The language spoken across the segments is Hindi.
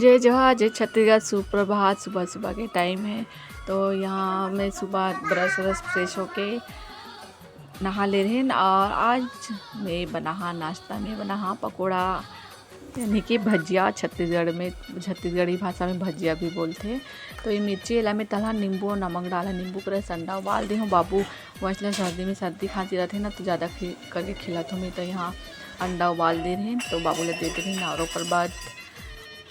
जय जोहार जय छत्तीसगढ़। सुप्रभात। सुबह सुबह के टाइम है तो यहाँ मैं सुबह ब्रश व्रश फ्रेश होके नहा ले रहे हैं। और आज मैं बना नाश्ता में बना पकोड़ा यानी कि भजिया। छत्तीसगढ़ी भाषा में भजिया भी बोलते हैं। तो ये मिर्ची एला में तला नींबू और नमक डाला, नींबू का रस, अंडा उबाल दी हूँ। बाबू वैसे सर्दी में सर्दी खांसी रहते हैं ना तो ज़्यादा करके खिलाता हूँ मैं। तो यहाँ अंडा उबाल दे रहे हैं तो बाबू ले दे रहे हैं। और ऊपर बाद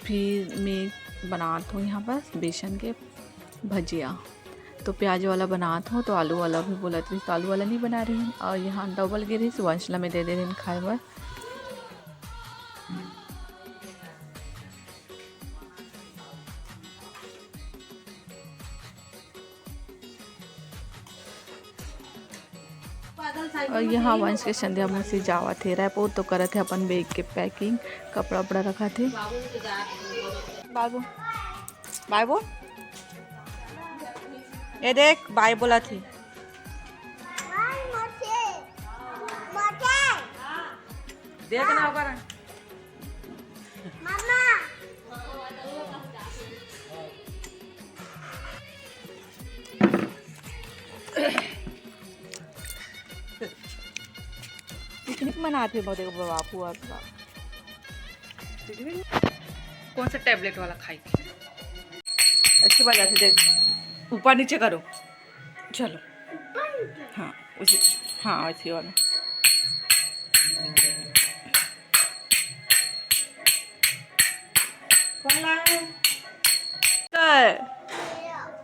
फिर मैं बनाता हूँ यहाँ पर बेसन के भजिया। तो प्याज वाला बनाता हूँ तो आलू वाला भी बोला थी तो आलू वाला नहीं बना रही हूँ। और यहाँ डबल गिर रही वंशला में दे रही हूँ खाए बार। और यहाँ वंश के संध्या मुँह से जावा थे रैपो तो करे थे अपन बैग के पैकिंग, कपड़ा उपड़ा रखा थे। बाबू बाबू ये देख बाय बोला थी। देखना होगा पिकनिक मनाते बहुत बापू और कौन सा टैबलेट वाला खाई अच्छी बात आती देख ऊपर नीचे करो चलो। हाँ उसी हाँ वैसी वाला।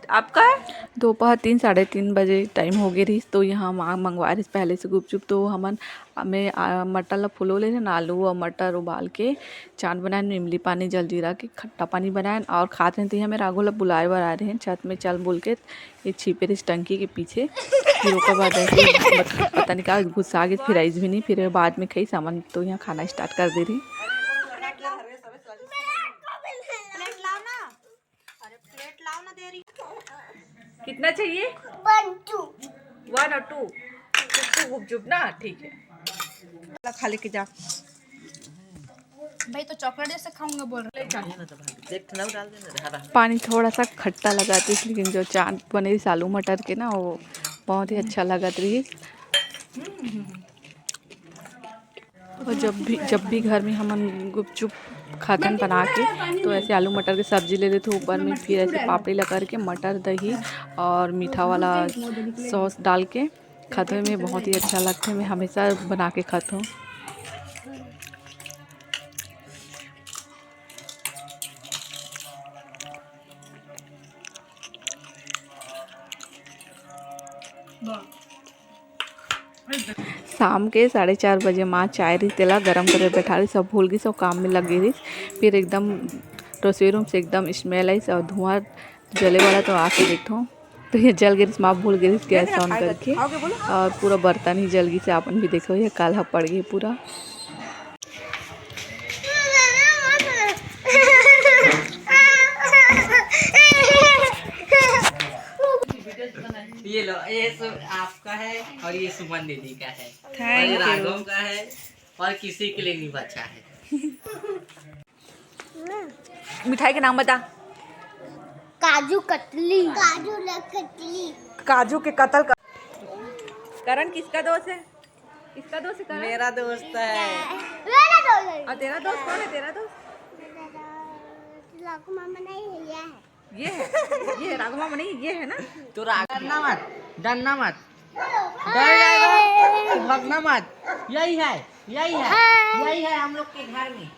आपका दोपहर 3 साढ़े 3 बजे टाइम हो गई रही। तो यहाँ माँ मंगवा रही पहले से गुपचुप। तो हमें मटर ला फुलो ले रहे आलू और मटर उबाल के चाट बनाए, इमली पानी जलजीरा के खट्टा पानी बनाए और खाते हैं। तो यहाँ मेरे राघो ला बुलाए बार आ रहे हैं छत में चल बोल के। ये छिपे रही टंकी के पीछे। फिर उसके बाद ऐसे पता नहीं क्या गुस्सा आ गई, फिर आइज भी नहीं। फिर बाद में खाई सामान तो यहाँ खाना स्टार्ट कर दे रही। कितना चाहिए? 1 और 2 गुपचुप ना ठीक है खा लेके जा भाई। तो चॉकलेट जैसे खाऊंगा बोल रहे। पानी थोड़ा सा खट्टा लगा थी लेकिन जो चाट बने आलू मटर के ना वो बहुत ही अच्छा लगा रही। और जब भी घर में हम गुपचुप खाते हैं बना के तो ऐसे आलू मटर की सब्जी ले लेते ऊपर में। फिर ऐसे पापड़ी लगा के मटर दही और मीठा वाला सॉस डाल के खाते में बहुत ही अच्छा लगता है। मैं हमेशा बना के खाता हूँ। शाम के 4:30 बजे माँ चाय रही तेला गरम करे बैठा रही। सब भूल गई, सब काम में लग गई रही। फिर एकदम रसोई रूम से एकदम स्मेल आई और धुआं जले वाला। तो आके देखो तो ये जल गई। माँ भूल गई गैस ऑन करके और पूरा बर्तन ही जल गई से। अपन भी देखो ये काला पड़ गई पूरा। ये लो, ये आपका है और ये सुमन दीदी का है और ये राघव का है और किसी के लिए नहीं बचा है। मिठाई के नाम बता। काजू कतली। काजू के कतल का। करण किसका दोस्त है? इसका दोस्त है करण? मेरा दोस्त है। और तेरा दोस्त कौन है? तेरा दोस्त ये है राघव मामा नहीं ये है ना। तो डरना मत डर जाएगा तो भागना मत। यही है हम लोग के घर में।